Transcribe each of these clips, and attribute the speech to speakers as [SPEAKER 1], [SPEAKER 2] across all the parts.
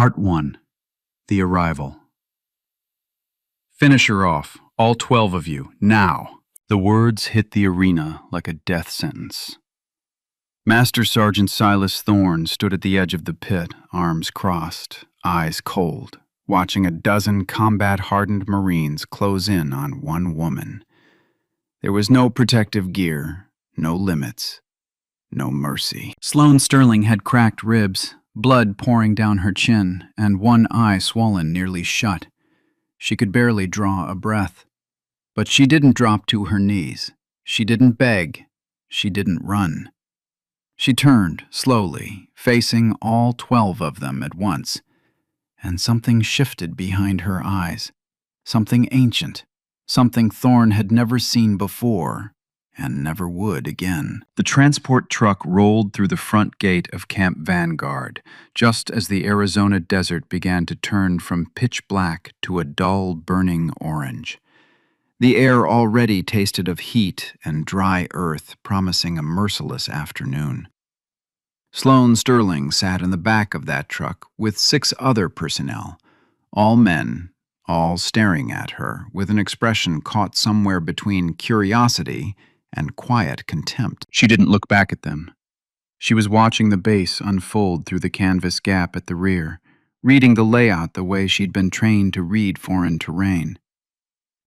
[SPEAKER 1] Part 1. The Arrival. Finish her off, all 12 of you, now. The words hit the arena like a death sentence. Master Sergeant Silas Thorne stood at the edge of the pit, arms crossed, eyes cold, watching a dozen combat-hardened Marines close in on one woman. There was no protective gear, no limits, no mercy. Sloane Sterling had cracked ribs, blood pouring down her chin, and one eye swollen nearly shut. She could barely draw a breath. But she didn't drop to her knees. She didn't beg. She didn't run. She turned, slowly, facing all 12 of them at once, and something shifted behind her eyes. Something ancient. Something Thorne had never seen before, and never would again. The transport truck rolled through the front gate of Camp Vanguard, just as the Arizona desert began to turn from pitch black to a dull, burning orange. The air already tasted of heat and dry earth, promising a merciless afternoon. Sloane Sterling sat in the back of that truck with 6 other personnel, all men, all staring at her with an expression caught somewhere between curiosity and quiet contempt. She didn't look back at them. She was watching the base unfold through the canvas gap at the rear, reading the layout the way she'd been trained to read foreign terrain.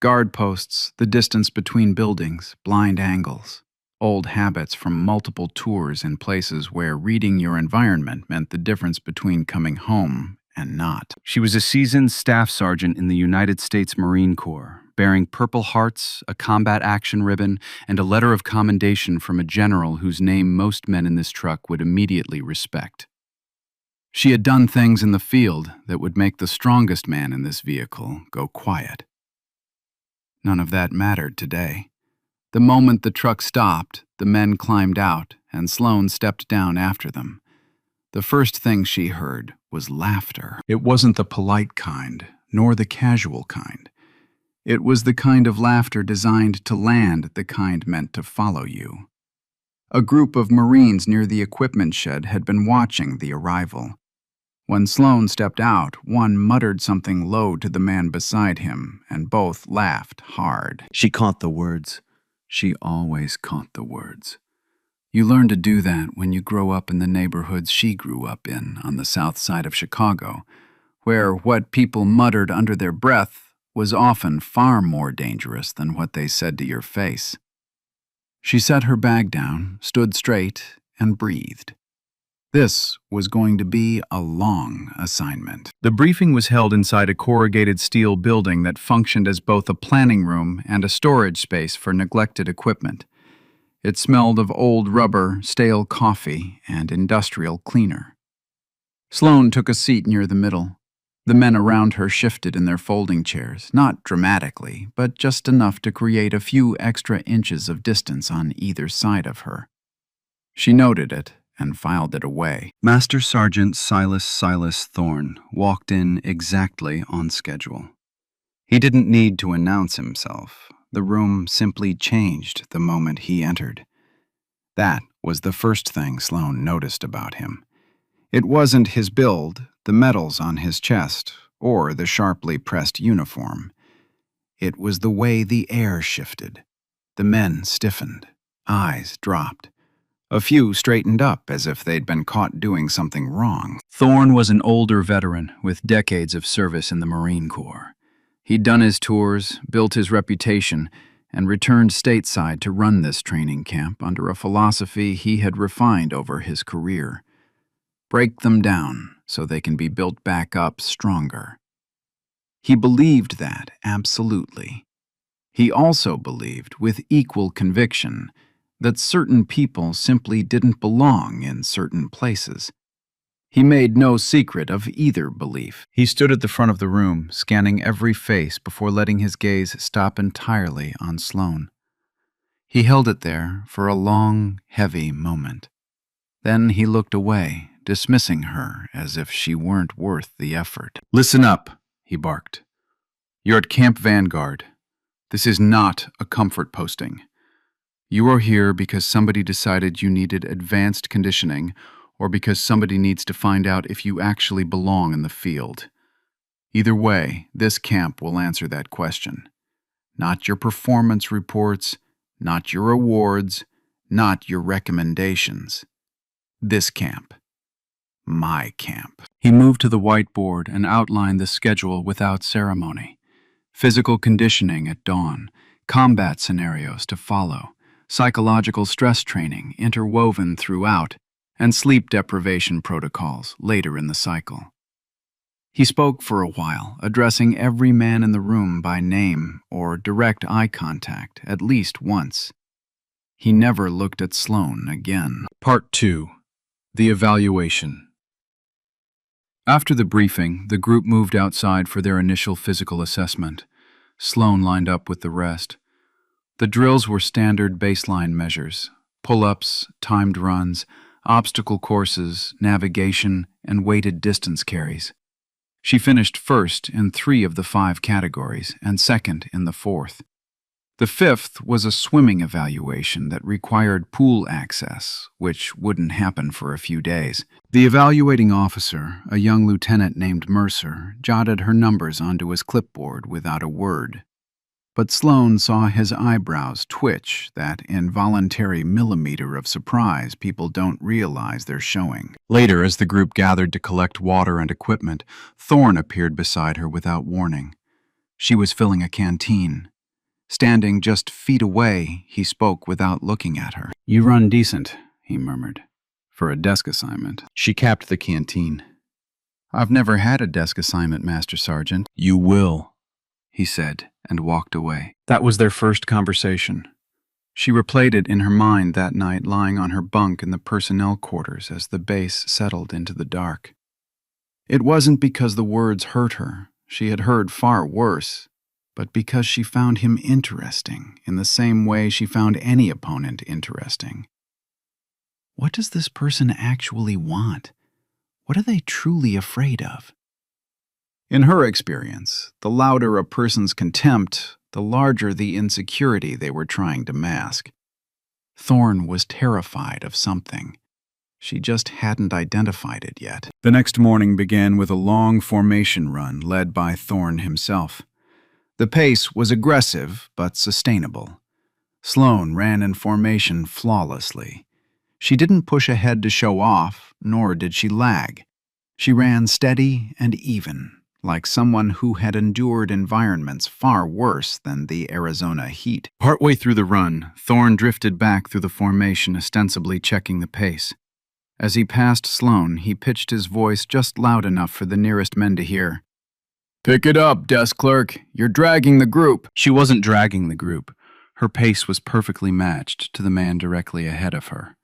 [SPEAKER 1] Guard posts, the distance between buildings, blind angles, old habits from multiple tours in places where reading your environment meant the difference between coming home and not. She was a seasoned staff sergeant in the United States Marine Corps, bearing Purple Hearts, a combat action ribbon, and a letter of commendation from a general whose name most men in this truck would immediately respect. She had done things in the field that would make the strongest man in this vehicle go quiet. None of that mattered today. The moment the truck stopped, the men climbed out, and Sloane stepped down after them. The first thing she heard was laughter. It wasn't the polite kind, nor the casual kind. It was the kind of laughter designed to land, the kind meant to follow you. A group of Marines near the equipment shed had been watching the arrival. When Sloane stepped out, one muttered something low to the man beside him, and both laughed hard. She caught the words. She always caught the words. You learn to do that when you grow up in the neighborhoods she grew up in on the south side of Chicago, where what people muttered under their breath was often far more dangerous than what they said to your face. She set her bag down, stood straight, and breathed. This was going to be a long assignment. The briefing was held inside a corrugated steel building that functioned as both a planning room and a storage space for neglected equipment. It smelled of old rubber, stale coffee, and industrial cleaner. Sloane took a seat near the middle. The men around her shifted in their folding chairs, not dramatically, but just enough to create a few extra inches of distance on either side of her. She noted it and filed it away. Master Sergeant Silas Thorne walked in exactly on schedule. He didn't need to announce himself. The room simply changed the moment he entered. That was the first thing Sloane noticed about him. It wasn't his build, the medals on his chest, or the sharply pressed uniform. It was the way the air shifted. The men stiffened, eyes dropped. A few straightened up as if they'd been caught doing something wrong. Thorne was an older veteran with decades of service in the Marine Corps. He'd done his tours, built his reputation, and returned stateside to run this training camp under a philosophy he had refined over his career. Break them down so they can be built back up stronger. He believed that, absolutely. He also believed, with equal conviction, that certain people simply didn't belong in certain places. He made no secret of either belief. He stood at the front of the room, scanning every face before letting his gaze stop entirely on Sloane. He held it there for a long, heavy moment. Then he looked away, dismissing her as if she weren't worth the effort. "Listen up," he barked. "You're at Camp Vanguard. This is not a comfort posting. You are here because somebody decided you needed advanced conditioning or because somebody needs to find out if you actually belong in the field. Either way, this camp will answer that question. Not your performance reports, not your awards, not your recommendations. This camp. My camp. He moved to the whiteboard and outlined the schedule without ceremony. Physical conditioning at dawn, combat scenarios to follow, psychological stress training interwoven throughout, and sleep deprivation protocols later in the cycle. He spoke for a while, addressing every man in the room by name or direct eye contact at least once. He never looked at Sloane again. Part 2. The Evaluation. After the briefing, the group moved outside for their initial physical assessment. Sloane lined up with the rest. The drills were standard baseline measures: pull-ups, timed runs, obstacle courses, navigation, and weighted distance carries. She finished first in 3 of the 5 categories and second in the 4th. The 5th was a swimming evaluation that required pool access, which wouldn't happen for a few days. The evaluating officer, a young lieutenant named Mercer, jotted her numbers onto his clipboard without a word. But Sloane saw his eyebrows twitch, that involuntary millimeter of surprise people don't realize they're showing. Later, as the group gathered to collect water and equipment, Thorne appeared beside her without warning. She was filling a canteen. Standing just feet away, he spoke without looking at her. "You run decent," he murmured, "for a desk assignment." She capped the canteen. "I've never had a desk assignment, Master Sergeant." "You will," he said, and walked away. That was their first conversation. She replayed it in her mind that night, lying on her bunk in the personnel quarters as the base settled into the dark. It wasn't because the words hurt her. She had heard far worse. But because she found him interesting in the same way she found any opponent interesting. What does this person actually want? What are they truly afraid of? In her experience, the louder a person's contempt, the larger the insecurity they were trying to mask. Thorne was terrified of something. She just hadn't identified it yet. The next morning began with a long formation run led by Thorne himself. The pace was aggressive but sustainable. Sloane ran in formation flawlessly. She didn't push ahead to show off, nor did she lag. She ran steady and even, like someone who had endured environments far worse than the Arizona heat. Partway through the run, Thorne drifted back through the formation, ostensibly checking the pace. As he passed Sloane, he pitched his voice just loud enough for the nearest men to hear. "Pick it up, desk clerk. You're dragging the group." She wasn't dragging the group. Her pace was perfectly matched to the man directly ahead of her.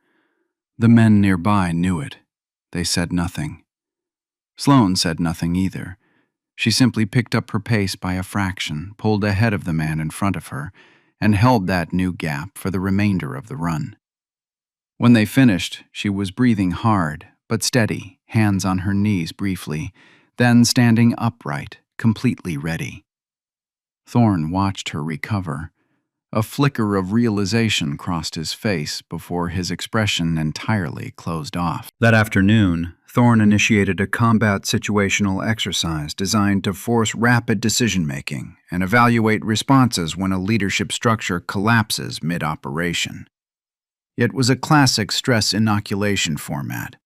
[SPEAKER 1] The men nearby knew it. They said nothing. Sloane said nothing either. She simply picked up her pace by a fraction, pulled ahead of the man in front of her, and held that new gap for the remainder of the run. When they finished, she was breathing hard, but steady, hands on her knees briefly, then standing upright, completely ready. Thorne watched her recover. A flicker of realization crossed his face before his expression entirely closed off. That afternoon, Thorne initiated a combat situational exercise designed to force rapid decision-making and evaluate responses when a leadership structure collapses mid-operation. It was a classic stress inoculation format.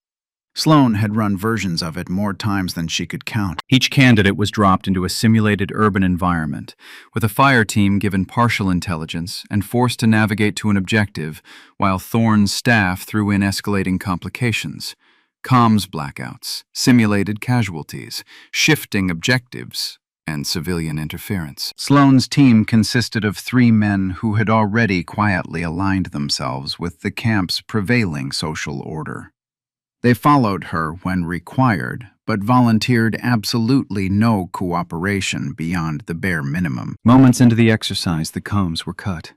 [SPEAKER 1] Sloane had run versions of it more times than she could count. Each candidate was dropped into a simulated urban environment, with a fire team given partial intelligence and forced to navigate to an objective, while Thorne's staff threw in escalating complications: comms blackouts, simulated casualties, shifting objectives, and civilian interference. Sloane's team consisted of 3 men who had already quietly aligned themselves with the camp's prevailing social order. They followed her when required, but volunteered absolutely no cooperation beyond the bare minimum. Moments into the exercise, the comms were cut.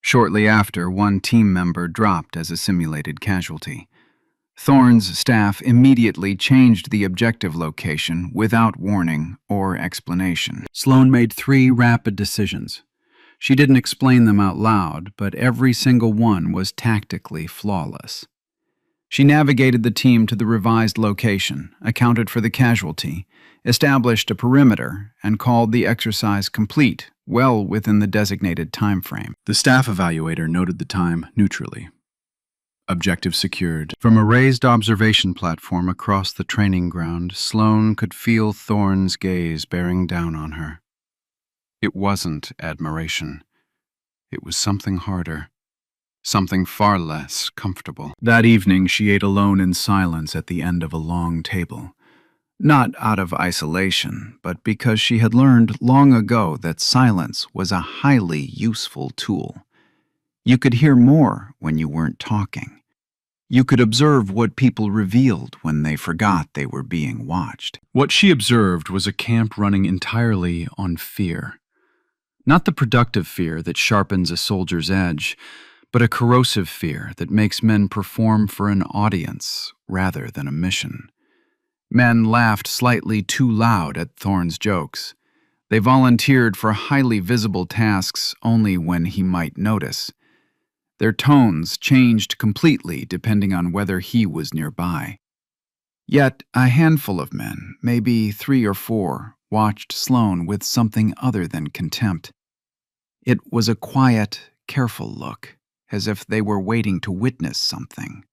[SPEAKER 1] Shortly after, one team member dropped as a simulated casualty. Thorne's staff immediately changed the objective location without warning or explanation. Sloane made 3 rapid decisions. She didn't explain them out loud, but every single one was tactically flawless. She navigated the team to the revised location, accounted for the casualty, established a perimeter, and called the exercise complete, well within the designated time frame. The staff evaluator noted the time neutrally. Objective secured. From a raised observation platform across the training ground, Sloane could feel Thorne's gaze bearing down on her. It wasn't admiration. It was something harder. Something far less comfortable. That evening, she ate alone in silence at the end of a long table. Not out of isolation, but because she had learned long ago that silence was a highly useful tool. You could hear more when you weren't talking. You could observe what people revealed when they forgot they were being watched. What she observed was a camp running entirely on fear. Not the productive fear that sharpens a soldier's edge, but a corrosive fear that makes men perform for an audience rather than a mission. Men laughed slightly too loud at Thorne's jokes. They volunteered for highly visible tasks only when he might notice. Their tones changed completely depending on whether he was nearby. Yet a handful of men, maybe 3 or 4, watched Sloane with something other than contempt. It was a quiet, careful look, as if they were waiting to witness something.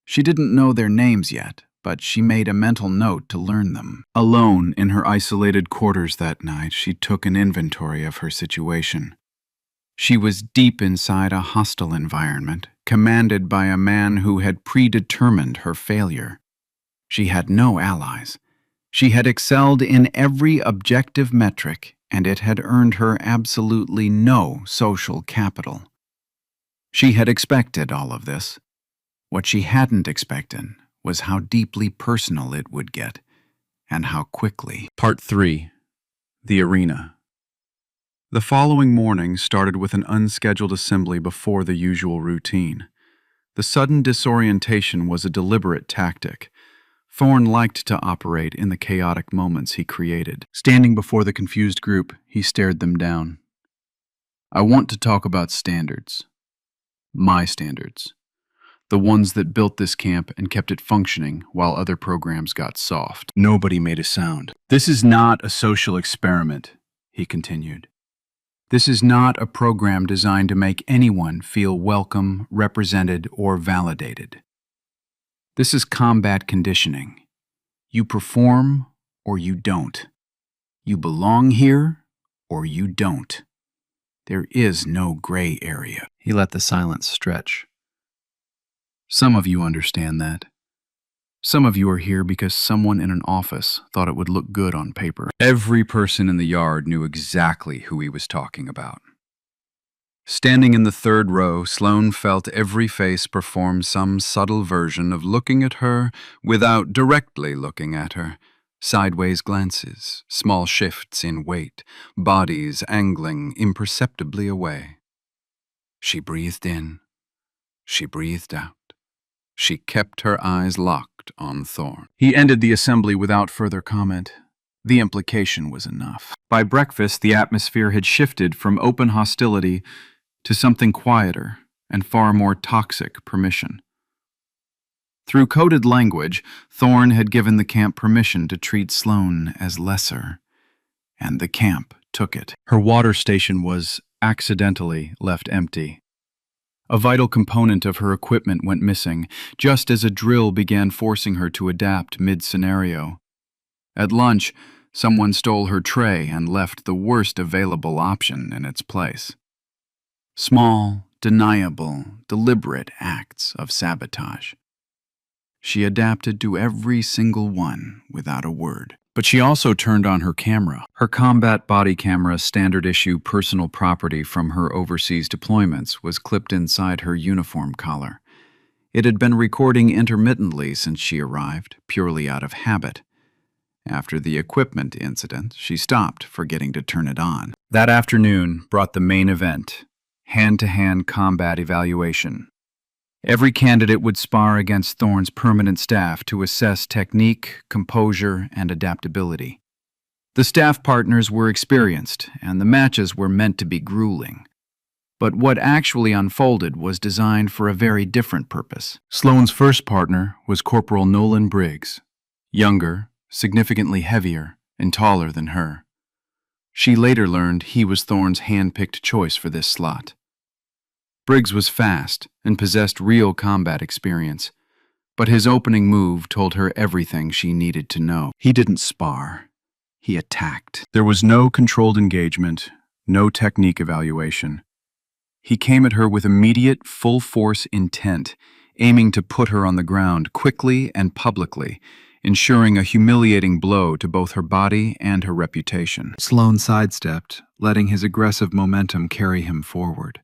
[SPEAKER 1] She didn't know their names yet, but she made a mental note to learn them. Alone in her isolated quarters that night, she took an inventory of her situation. She was deep inside a hostile environment, commanded by a man who had predetermined her failure. She had no allies. She had excelled in every objective metric, and it had earned her absolutely no social capital. She had expected all of this. What she hadn't expected was how deeply personal it would get, and how quickly. Part 3. The Arena. The following morning started with an unscheduled assembly before the usual routine. The sudden disorientation was a deliberate tactic. Thorne liked to operate in the chaotic moments he created. Standing before the confused group, he stared them down. I want to talk about standards. My standards. The ones that built this camp and kept it functioning while other programs got soft. Nobody made a sound. This is not a social experiment, he continued. This is not a program designed to make anyone feel welcome, represented, or validated. This is combat conditioning. You perform or you don't. You belong here or you don't. There is no gray area. He let the silence stretch. Some of you understand that. Some of you are here because someone in an office thought it would look good on paper. Every person in the yard knew exactly who he was talking about. Standing in the third row, Sloane felt every face perform some subtle version of looking at her without directly looking at her. Sideways glances, small shifts in weight, bodies angling imperceptibly away. She breathed in. She breathed out. She kept her eyes locked on Thorne. He ended the assembly without further comment. The implication was enough. By breakfast, the atmosphere had shifted from open hostility to something quieter and far more toxic permission. Through coded language, Thorne had given the camp permission to treat Sloane as lesser, and the camp took it. Her water station was accidentally left empty. A vital component of her equipment went missing, just as a drill began forcing her to adapt mid-scenario. At lunch, someone stole her tray and left the worst available option in its place. Small, deniable, deliberate acts of sabotage. She adapted to every single one without a word. But she also turned on her camera. Her combat body camera, standard-issue personal property from her overseas deployments, was clipped inside her uniform collar. It had been recording intermittently since she arrived, purely out of habit. After the equipment incident, she stopped, forgetting to turn it on. That afternoon brought the main event, hand-to-hand combat evaluation. Every candidate would spar against Thorne's permanent staff to assess technique, composure, and adaptability. The staff partners were experienced, and the matches were meant to be grueling. But what actually unfolded was designed for a very different purpose. Sloane's first partner was Corporal Nolan Briggs, younger, significantly heavier, and taller than her. She later learned he was Thorne's hand-picked choice for this slot. Briggs was fast and possessed real combat experience, but his opening move told her everything she needed to know. He didn't spar. He attacked. There was no controlled engagement, no technique evaluation. He came at her with immediate, full-force intent, aiming to put her on the ground quickly and publicly, ensuring a humiliating blow to both her body and her reputation. Sloane sidestepped, letting his aggressive momentum carry him forward.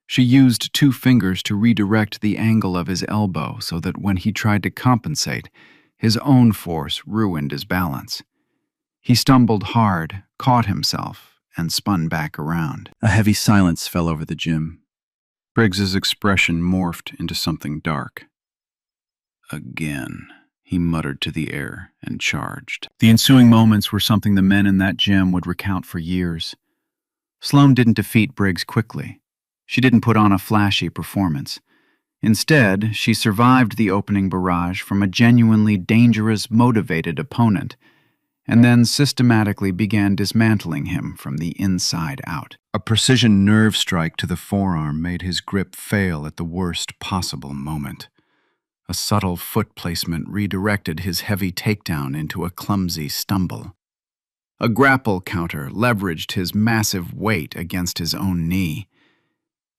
[SPEAKER 1] She used 2 fingers to redirect the angle of his elbow so that when he tried to compensate, his own force ruined his balance. He stumbled hard, caught himself, and spun back around. A heavy silence fell over the gym. Briggs's expression morphed into something dark. Again, he muttered to the air and charged. The ensuing moments were something the men in that gym would recount for years. Sloane didn't defeat Briggs quickly. She didn't put on a flashy performance. Instead, she survived the opening barrage from a genuinely dangerous, motivated opponent, and then systematically began dismantling him from the inside out. A precision nerve strike to the forearm made his grip fail at the worst possible moment. A subtle foot placement redirected his heavy takedown into a clumsy stumble. A grapple counter leveraged his massive weight against his own knee.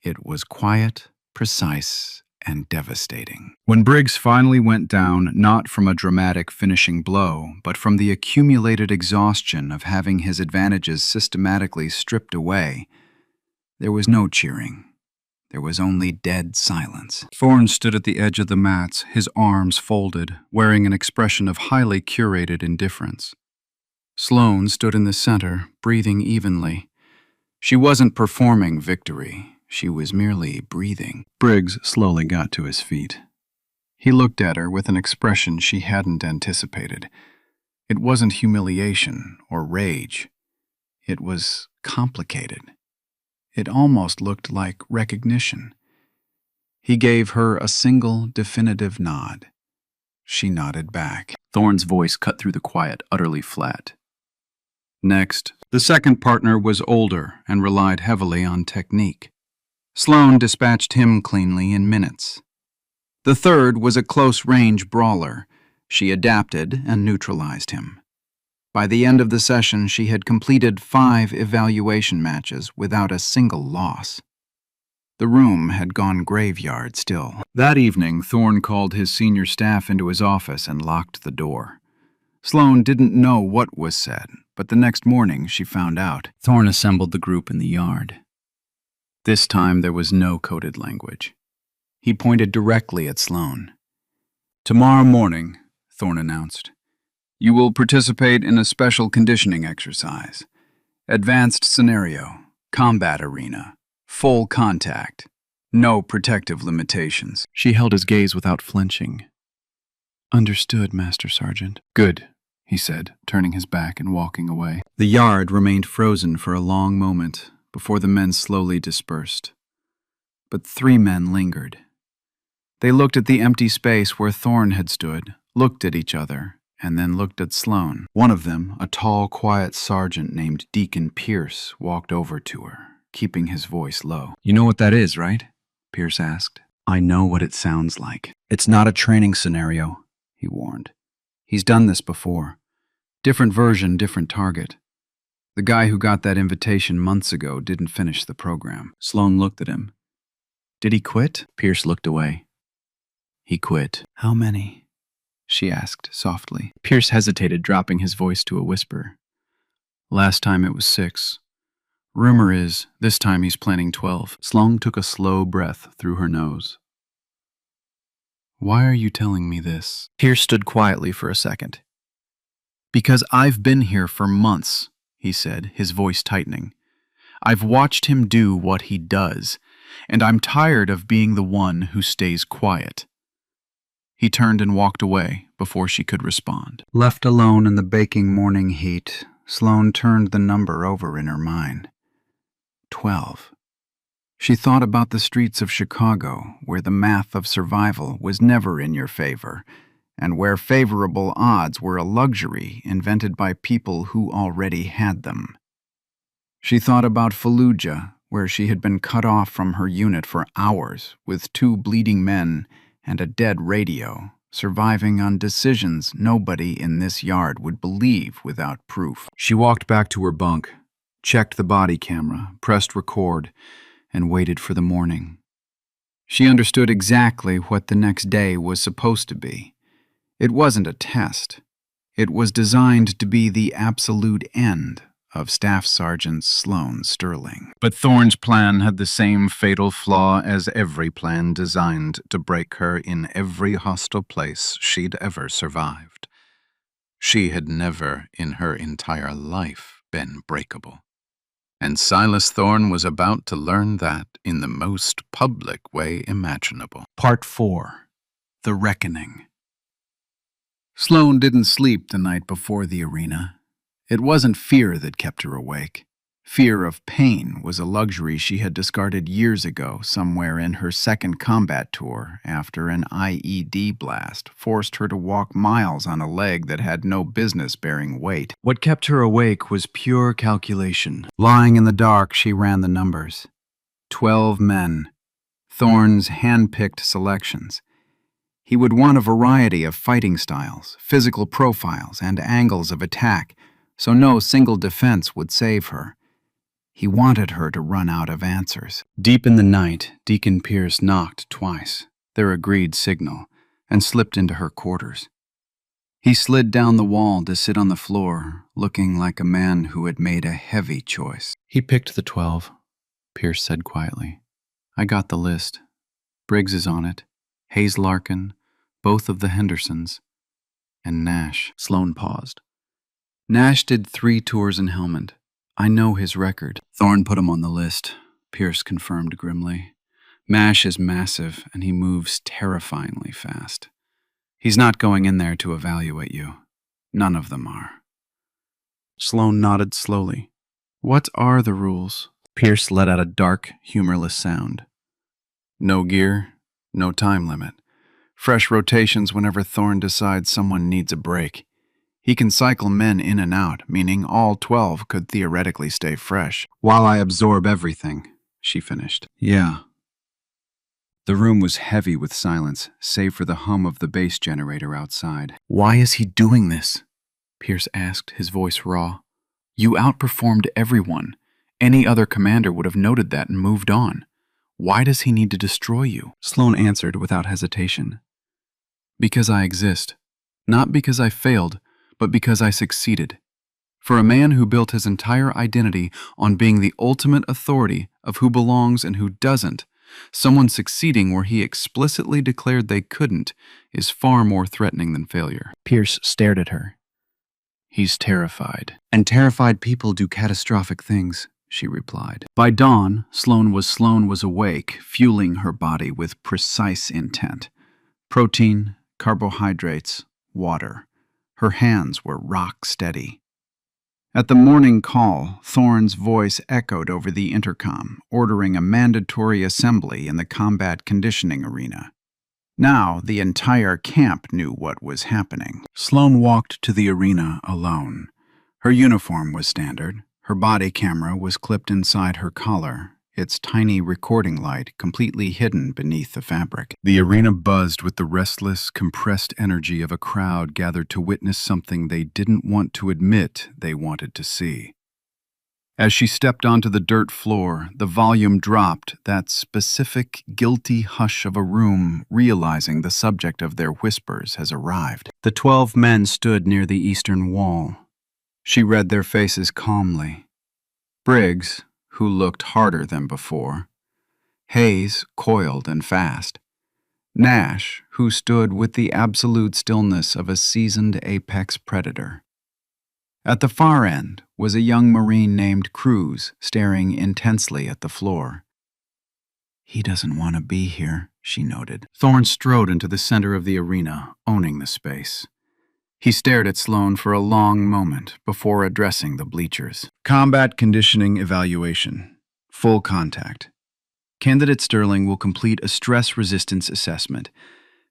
[SPEAKER 1] It was quiet, precise, and devastating. When Briggs finally went down, not from a dramatic finishing blow, but from the accumulated exhaustion of having his advantages systematically stripped away, there was no cheering. There was only dead silence. Thorne stood at the edge of the mats, his arms folded, wearing an expression of highly curated indifference. Sloane stood in the center, breathing evenly. She wasn't performing victory. She was merely breathing. Briggs slowly got to his feet. He looked at her with an expression she hadn't anticipated. It wasn't humiliation or rage. It was complicated. It almost looked like recognition. He gave her a single definitive nod. She nodded back. Thorne's voice cut through the quiet, utterly flat. Next, the second partner was older and relied heavily on technique. Sloane dispatched him cleanly in minutes. The third was a close-range brawler. She adapted and neutralized him. By the end of the session, she had completed 5 evaluation matches without a single loss. The room had gone graveyard still. That evening, Thorne called his senior staff into his office and locked the door. Sloane didn't know what was said, but the next morning she found out. Thorne assembled the group in the yard. This time there was no coded language. He pointed directly at Sloane. "Tomorrow morning," Thorne announced, "you will participate in a special conditioning exercise. Advanced scenario, combat arena, full contact, no protective limitations." She held his gaze without flinching. "Understood, Master Sergeant." "Good," he said, turning his back and walking away. The yard remained frozen for a long moment before the men slowly dispersed. But 3 men lingered. They looked at the empty space where Thorne had stood, looked at each other, and then looked at Sloane. One of them, a tall, quiet sergeant named Deacon Pierce, walked over to her, keeping his voice low. "You know what that is, right?" Pierce asked. "I know what it sounds like. It's not a training scenario," he warned. "He's done this before. Different version, different target. The guy who got that invitation months ago didn't finish the program." Sloane looked at him. "Did he quit?" Pierce looked away. "He quit." "How many?" she asked softly. Pierce hesitated, dropping his voice to a whisper. "Last time it was 6. Rumor is, this time he's planning 12. Sloane took a slow breath through her nose. "Why are you telling me this?" Pierce stood quietly for a second. "Because I've been here for months," he said, his voice tightening. "I've watched him do what he does, and I'm tired of being the one who stays quiet." He turned and walked away before she could respond. Left alone in the baking morning heat, Sloane turned the number over in her mind. 12. She thought about the streets of Chicago, where the math of survival was never in your favor, and where favorable odds were a luxury invented by people who already had them. She thought about Fallujah, where she had been cut off from her unit for hours, with 2 bleeding men and a dead radio, surviving on decisions nobody in this yard would believe without proof. She walked back to her bunk, checked the body camera, pressed record, and waited for the morning. She understood exactly what the next day was supposed to be. It wasn't a test. It was designed to be the absolute end of Staff Sergeant Sloane Sterling. But Thorne's plan had the same fatal flaw as every plan designed to break her in every hostile place she'd ever survived. She had never in her entire life been breakable. And Silas Thorne was about to learn that in the most public way imaginable. Part 4. The Reckoning. Sloane didn't sleep the night before the arena. It wasn't fear that kept her awake. Fear of pain was a luxury she had discarded years ago somewhere in her second combat tour after an IED blast forced her to walk miles on a leg that had no business bearing weight. What kept her awake was pure calculation. Lying in the dark, she ran the numbers. 12 men. Thorne's hand-picked selections. He would want a variety of fighting styles, physical profiles, and angles of attack, so no single defense would save her. He wanted her to run out of answers. Deep in the night, Deacon Pierce knocked twice, their agreed signal, and slipped into her quarters. He slid down the wall to sit on the floor, looking like a man who had made a heavy choice. He picked the 12, Pierce said quietly. I got the list. Briggs is on it, Hayes Larkin, both of the Hendersons, and Nash. Sloane paused. Nash did 3 tours in Helmand. I know his record. Thorne put him on the list, Pierce confirmed grimly. Nash is massive, and he moves terrifyingly fast. He's not going in there to evaluate you. None of them are. Sloane nodded slowly. What are the rules? Pierce let out a dark, humorless sound. No gear, no time limit. Fresh rotations whenever Thorne decides someone needs a break. He can cycle men in and out, meaning all 12 could theoretically stay fresh. While I absorb everything, she finished. Yeah. The room was heavy with silence, save for the hum of the base generator outside. Why is he doing this? Pierce asked, his voice raw. You outperformed everyone. Any other commander would have noted that and moved on. Why does he need to destroy you? Sloane answered without hesitation. Because I exist. Not because I failed, but because I succeeded. For a man who built his entire identity on being the ultimate authority of who belongs and who doesn't, someone succeeding where he explicitly declared they couldn't is far more threatening than failure. Pierce stared at her. He's terrified. And terrified people do catastrophic things, she replied. By dawn, Sloane was awake, fueling her body with precise intent. Protein, carbohydrates, water. Her hands were rock steady. At the morning call, Thorne's voice echoed over the intercom, ordering a mandatory assembly in the combat conditioning arena. Now, the entire camp knew what was happening. Sloane walked to the arena alone. Her uniform was standard. Her body camera was clipped inside her collar, its tiny recording light completely hidden beneath the fabric. The arena buzzed with the restless, compressed energy of a crowd gathered to witness something they didn't want to admit they wanted to see. As she stepped onto the dirt floor, the volume dropped, that specific, guilty hush of a room realizing the subject of their whispers has arrived. The 12 men stood near the eastern wall. She read their faces calmly. Briggs, who looked harder than before. Hayes, coiled and fast. Nash, who stood with the absolute stillness of a seasoned apex predator. At the far end was a young Marine named Cruz, staring intensely at the floor. He doesn't want to be here, she noted. Thorne strode into the center of the arena, owning the space. He stared at Sloane for a long moment before addressing the bleachers. Combat conditioning evaluation. Full contact. Candidate Sterling will complete a stress resistance assessment.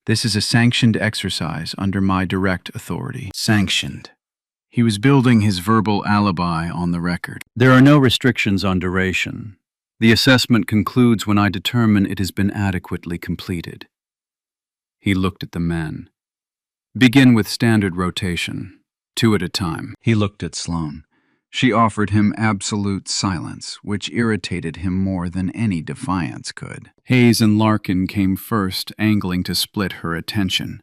[SPEAKER 1] This is a sanctioned exercise under my direct authority. Sanctioned. He was building his verbal alibi on the record. There are no restrictions on duration. The assessment concludes when I determine it has been adequately completed. He looked at the men. Begin with standard rotation, 2 at a time. He looked at Sloane. She offered him absolute silence, which irritated him more than any defiance could. Hayes and Larkin came first, angling to split her attention.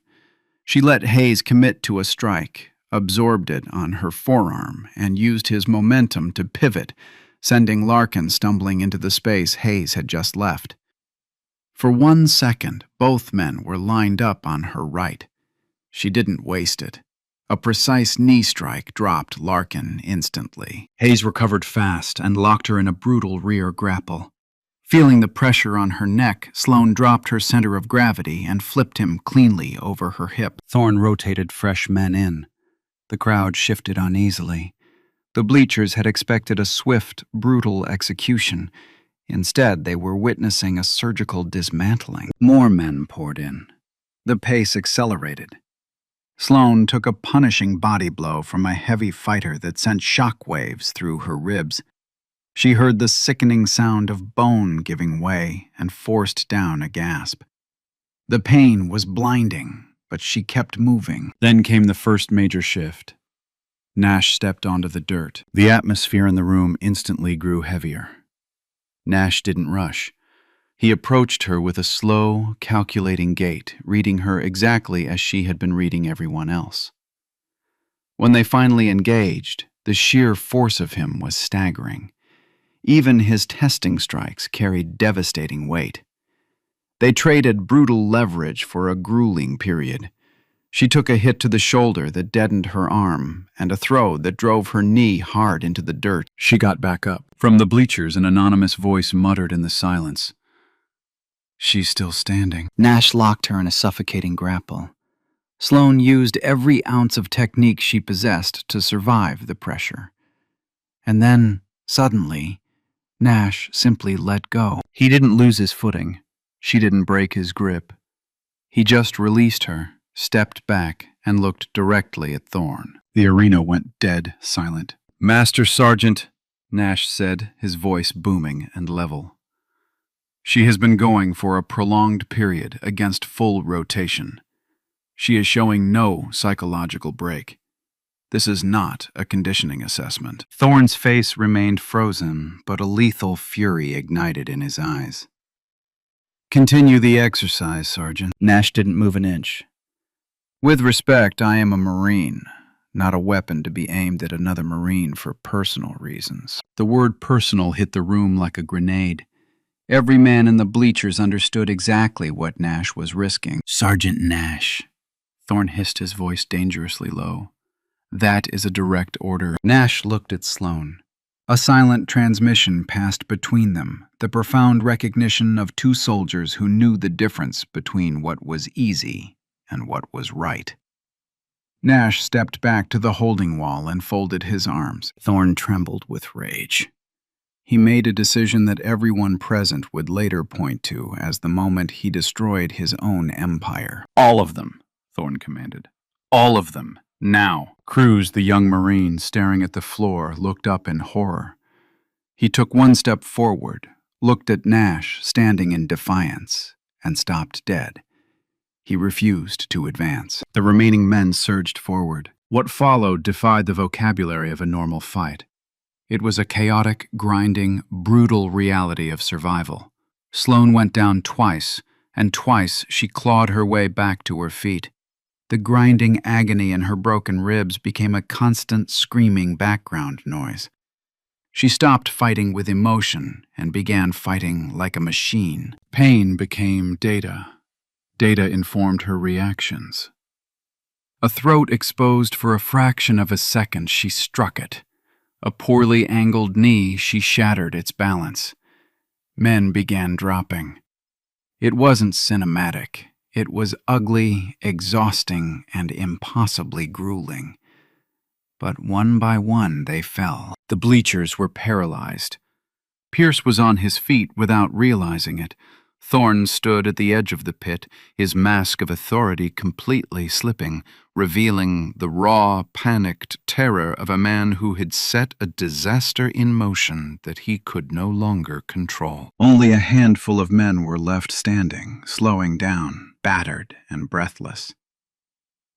[SPEAKER 1] She let Hayes commit to a strike, absorbed it on her forearm, and used his momentum to pivot, sending Larkin stumbling into the space Hayes had just left. For 1 second, both men were lined up on her right. She didn't waste it. A precise knee strike dropped Larkin instantly. Hayes recovered fast and locked her in a brutal rear grapple. Feeling the pressure on her neck, Sloane dropped her center of gravity and flipped him cleanly over her hip. Thorne rotated fresh men in. The crowd shifted uneasily. The bleachers had expected a swift, brutal execution. Instead, they were witnessing a surgical dismantling. More men poured in. The pace accelerated. Sloane took a punishing body blow from a heavy fighter that sent shock waves through her ribs. She heard the sickening sound of bone giving way and forced down a gasp. The pain was blinding, but she kept moving. Then came the first major shift. Nash stepped onto the dirt. The atmosphere in the room instantly grew heavier. Nash didn't rush. He approached her with a slow, calculating gait, reading her exactly as she had been reading everyone else. When they finally engaged, the sheer force of him was staggering. Even his testing strikes carried devastating weight. They traded brutal leverage for a grueling period. She took a hit to the shoulder that deadened her arm, and a throw that drove her knee hard into the dirt. She got back up. From the bleachers, an anonymous voice muttered in the silence. She's still standing. Nash locked her in a suffocating grapple. Sloane used every ounce of technique she possessed to survive the pressure. And then, suddenly, Nash simply let go. He didn't lose his footing. She didn't break his grip. He just released her, stepped back, and looked directly at Thorne. The arena went dead silent. "Master Sergeant," Nash said, his voice booming and level. "She has been going for a prolonged period against full rotation. She is showing no psychological break. This is not a conditioning assessment." Thorne's face remained frozen, but a lethal fury ignited in his eyes. "Continue the exercise, Sergeant." Nash didn't move an inch. "With respect, I am a Marine, not a weapon to be aimed at another Marine for personal reasons." The word personal hit the room like a grenade. Every man in the bleachers understood exactly what Nash was risking. "Sergeant Nash," Thorne hissed, his voice dangerously low. "That is a direct order." Nash looked at Sloane. A silent transmission passed between them, the profound recognition of two soldiers who knew the difference between what was easy and what was right. Nash stepped back to the holding wall and folded his arms. Thorne trembled with rage. He made a decision that everyone present would later point to as the moment he destroyed his own empire. "All of them," Thorne commanded. "All of them, now." Cruz, the young Marine staring at the floor, looked up in horror. He took one step forward, looked at Nash standing in defiance, and stopped dead. He refused to advance. The remaining men surged forward. What followed defied the vocabulary of a normal fight. It was a chaotic, grinding, brutal reality of survival. Sloane went down twice, and twice she clawed her way back to her feet. The grinding agony in her broken ribs became a constant screaming background noise. She stopped fighting with emotion and began fighting like a machine. Pain became data. Data informed her reactions. A throat exposed for a fraction of a second, she struck it. A poorly angled knee, she shattered its balance. Men began dropping. It wasn't cinematic. It was ugly, exhausting, and impossibly grueling. But one by one they fell. The bleachers were paralyzed. Pierce was on his feet without realizing it. Thorne stood at the edge of the pit, his mask of authority completely slipping, revealing the raw, panicked terror of a man who had set a disaster in motion that he could no longer control. Only a handful of men were left standing, slowing down, battered and breathless.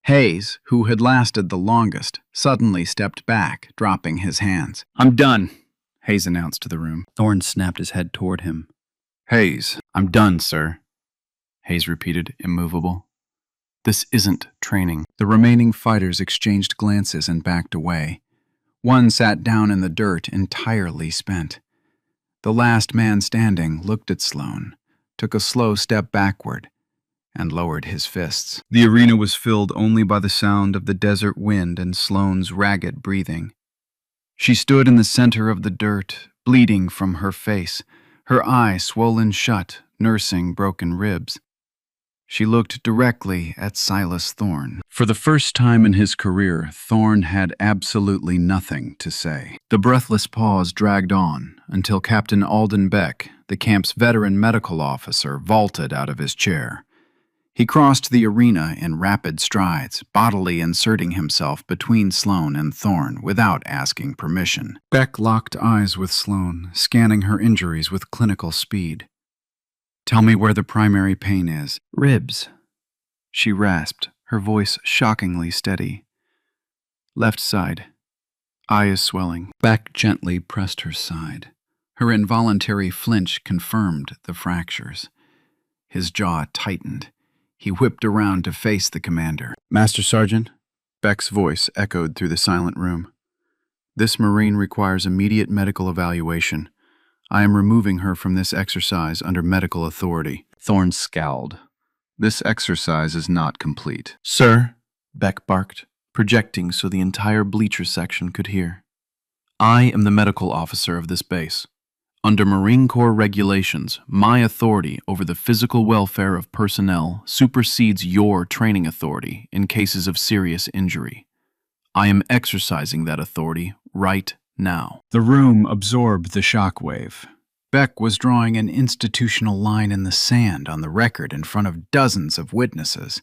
[SPEAKER 1] Hayes, who had lasted the longest, suddenly stepped back, dropping his hands. "I'm done," Hayes announced to the room. Thorne snapped his head toward him. "Hayes, I'm done, sir," Hayes repeated, immovable. "This isn't training." The remaining fighters exchanged glances and backed away. One sat down in the dirt, entirely spent. The last man standing looked at Sloane, took a slow step backward, and lowered his fists. The arena was filled only by the sound of the desert wind and Sloane's ragged breathing. She stood in the center of the dirt, bleeding from her face, her eye swollen shut, nursing broken ribs. She looked directly at Silas Thorne. For the first time in his career, Thorne had absolutely nothing to say. The breathless pause dragged on until Captain Alden Beck, the camp's veteran medical officer, vaulted out of his chair. He crossed the arena in rapid strides, bodily inserting himself between Sloane and Thorne without asking permission. Beck locked eyes with Sloane, scanning her injuries with clinical speed. "Tell me where the primary pain is." "Ribs," she rasped, her voice shockingly steady. "Left side. Eye is swelling." Beck gently pressed her side. Her involuntary flinch confirmed the fractures. His jaw tightened. He whipped around to face the commander. "Master Sergeant," Beck's voice echoed through the silent room. "This Marine requires immediate medical evaluation. I am removing her from this exercise under medical authority." Thorne scowled. "This exercise is not complete." "Sir," Beck barked, projecting so the entire bleacher section could hear. "I am the medical officer of this base. Under Marine Corps regulations, my authority over the physical welfare of personnel supersedes your training authority in cases of serious injury. I am exercising that authority right now." The room absorbed the shockwave. Beck was drawing an institutional line in the sand on the record in front of dozens of witnesses.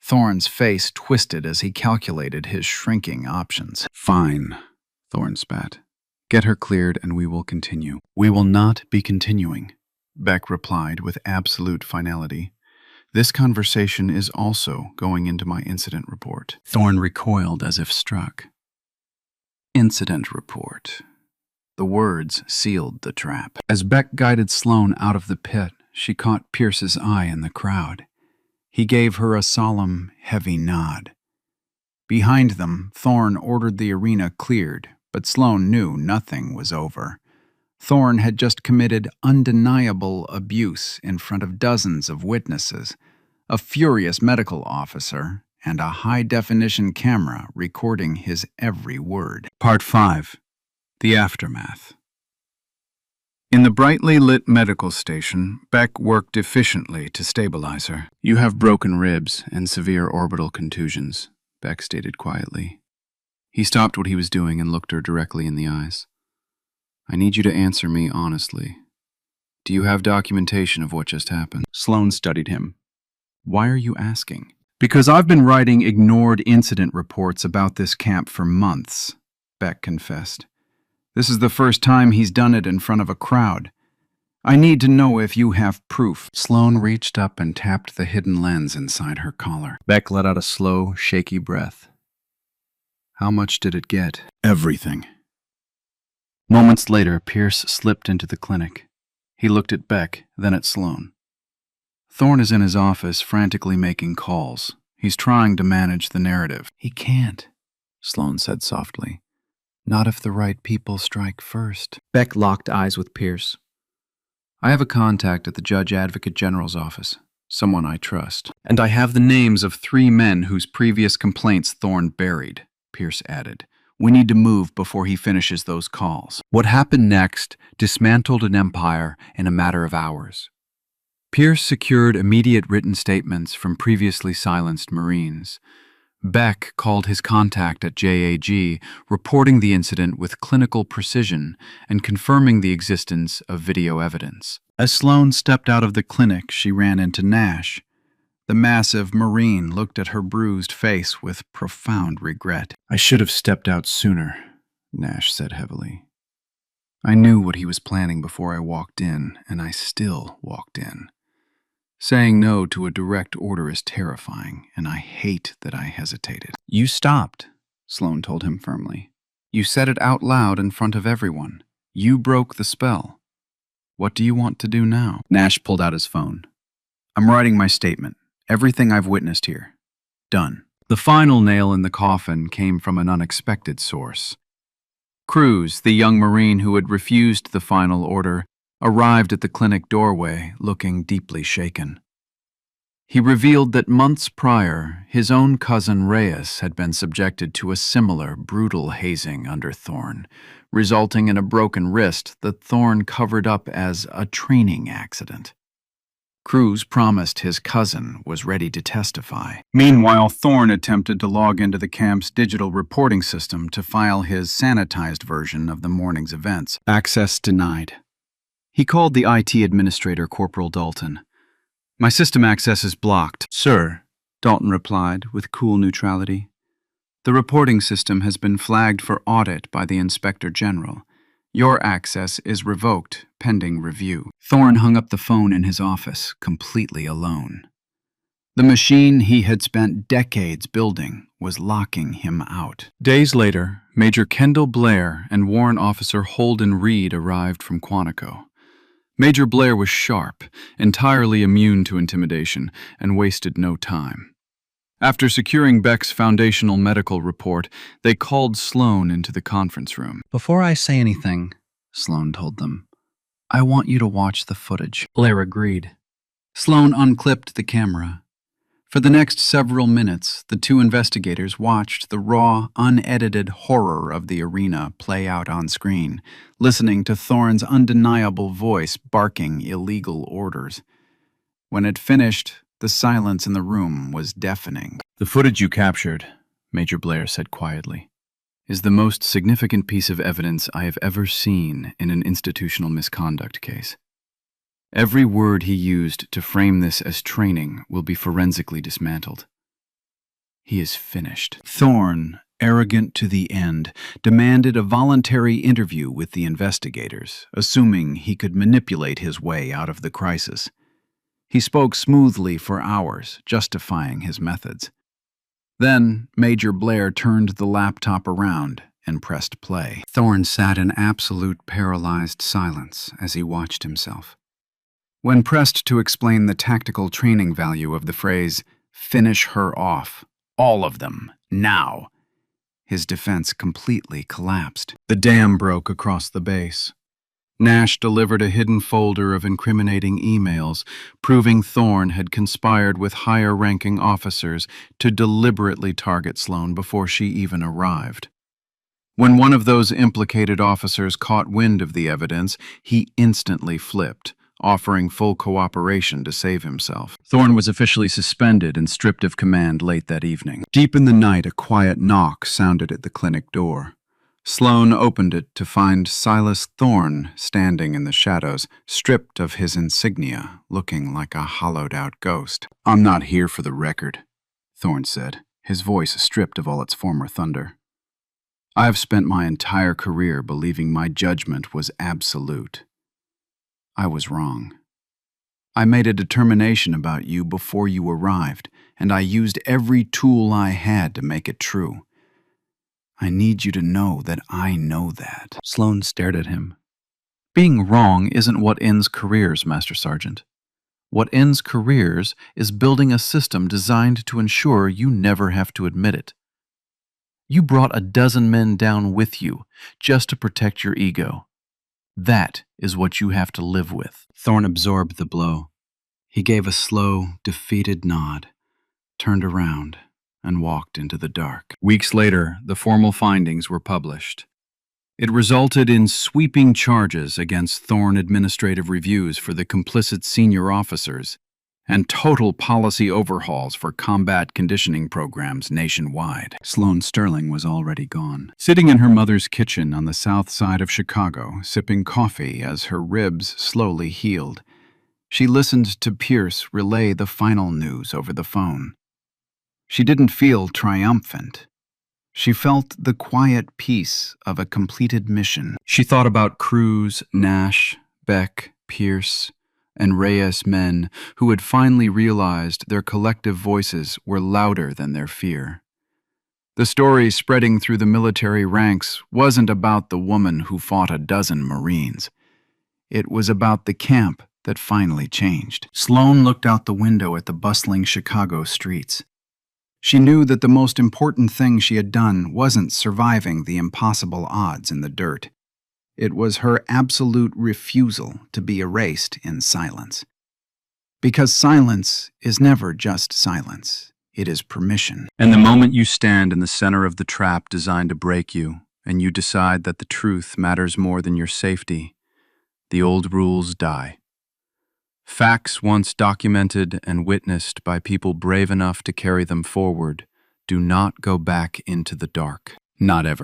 [SPEAKER 1] Thorne's face twisted as he calculated his shrinking options. "Fine," Thorne spat. "Get her cleared and we will continue." "We will not be continuing," Beck replied with absolute finality. "This conversation is also going into my incident report." Thorne recoiled as if struck. Incident report. The words sealed the trap. As Beck guided Sloane out of the pit, she caught Pierce's eye in the crowd. He gave her a solemn, heavy nod. Behind them, Thorne ordered the arena cleared, but Sloane knew nothing was over. Thorne had just committed undeniable abuse in front of dozens of witnesses, a furious medical officer, and a high-definition camera recording his every word. Part 5. The Aftermath. In the brightly lit medical station, Beck worked efficiently to stabilize her. "You have broken ribs and severe orbital contusions," Beck stated quietly. He stopped what he was doing and looked her directly in the eyes. "I need you to answer me honestly. Do you have documentation of what just happened?" Sloane studied him. "Why are you asking?" "Because I've been writing ignored incident reports about this camp for months," Beck confessed. "This is the first time he's done it in front of a crowd. I need to know if you have proof." Sloane reached up and tapped the hidden lens inside her collar. Beck let out a slow, shaky breath. "How much did it get?" "Everything." Moments later, Pierce slipped into the clinic. He looked at Beck, then at Sloane. "Thorne is in his office, frantically making calls. He's trying to manage the narrative." "He can't," Sloane said softly. "Not if the right people strike first." Beck locked eyes with Pierce. "I have a contact at the Judge Advocate General's office, someone I trust. And I have the names of 3 men whose previous complaints Thorne buried," Pierce added. "We need to move before he finishes those calls." What happened next dismantled an empire in a matter of hours. Pierce secured immediate written statements from previously silenced Marines. Beck called his contact at JAG, reporting the incident with clinical precision and confirming the existence of video evidence. As Sloane stepped out of the clinic, she ran into Nash. The massive Marine looked at her bruised face with profound regret. "I should have stepped out sooner," Nash said heavily. "I knew what he was planning before I walked in, and I still walked in. Saying no to a direct order is terrifying, and I hate that I hesitated." "You stopped," Sloane told him firmly. "You said it out loud in front of everyone. You broke the spell. What do you want to do now?" Nash pulled out his phone. "I'm writing my statement. Everything I've witnessed here. Done." The final nail in the coffin came from an unexpected source. Cruz, the young Marine who had refused the final order, arrived at the clinic doorway looking deeply shaken. He revealed that months prior, his own cousin Reyes had been subjected to a similar brutal hazing under Thorne, resulting in a broken wrist that Thorne covered up as a training accident. Cruz promised his cousin was ready to testify. Meanwhile, Thorne attempted to log into the camp's digital reporting system to file his sanitized version of the morning's events. Access denied. He called the IT administrator, Corporal Dalton. "My system access is blocked." "Sir," Dalton replied with cool neutrality, "the reporting system has been flagged for audit by the Inspector General. Your access is revoked, pending review." Thorne hung up the phone in his office, completely alone. The machine he had spent decades building was locking him out. Days later, Major Kendall Blair and Warrant Officer Holden Reed arrived from Quantico. Major Blair was sharp, entirely immune to intimidation, and wasted no time. After securing Beck's foundational medical report, they called Sloane into the conference room. "Before I say anything," Sloane told them, "I want you to watch the footage." Blair agreed. Sloane unclipped the camera. For the next several minutes, the two investigators watched the raw, unedited horror of the arena play out on screen, listening to Thorne's undeniable voice barking illegal orders. When it finished, the silence in the room was deafening. "The footage you captured," Major Blair said quietly, "is the most significant piece of evidence I have ever seen in an institutional misconduct case. Every word he used to frame this as training will be forensically dismantled. He is finished." Thorne, arrogant to the end, demanded a voluntary interview with the investigators, assuming he could manipulate his way out of the crisis. He spoke smoothly for hours, justifying his methods. Then Major Blair turned the laptop around and pressed play. Thorne sat in absolute paralyzed silence as he watched himself. When pressed to explain the tactical training value of the phrase, "finish her off, all of them, now," his defense completely collapsed. The dam broke across the base. Nash delivered a hidden folder of incriminating emails, proving Thorne had conspired with higher-ranking officers to deliberately target Sloane before she even arrived. When one of those implicated officers caught wind of the evidence, he instantly flipped, offering full cooperation to save himself. Thorne was officially suspended and stripped of command late that evening. Deep in the night, a quiet knock sounded at the clinic door. Sloane opened it to find Silas Thorne standing in the shadows, stripped of his insignia, looking like a hollowed-out ghost. "I'm not here for the record," Thorne said, his voice stripped of all its former thunder. "I have spent my entire career believing my judgment was absolute. I was wrong. I made a determination about you before you arrived, and I used every tool I had to make it true. I need you to know that I know that." Sloane stared at him. "Being wrong isn't what ends careers, Master Sergeant. What ends careers is building a system designed to ensure you never have to admit it. You brought a dozen men down with you just to protect your ego. That is what you have to live with." Thorne absorbed the blow. He gave a slow, defeated nod, turned around, and walked into the dark. Weeks later, the formal findings were published. It resulted in sweeping charges against Thorne administrative reviews for the complicit senior officers and total policy overhauls for combat conditioning programs nationwide. Sloane Sterling was already gone. Sitting in her mother's kitchen on the south side of Chicago, sipping coffee as her ribs slowly healed, she listened to Pierce relay the final news over the phone. She didn't feel triumphant. She felt the quiet peace of a completed mission. She thought about Cruz, Nash, Beck, Pierce, and Reyes men who had finally realized their collective voices were louder than their fear. The story spreading through the military ranks wasn't about the woman who fought a dozen Marines. It was about the camp that finally changed. Sloane looked out the window at the bustling Chicago streets. She knew that the most important thing she had done wasn't surviving the impossible odds in the dirt. It was her absolute refusal to be erased in silence. Because silence is never just silence. It is permission. And the moment you stand in the center of the trap designed to break you, and you decide that the truth matters more than your safety, the old rules die. Facts once documented and witnessed by people brave enough to carry them forward do not go back into the dark. Not ever.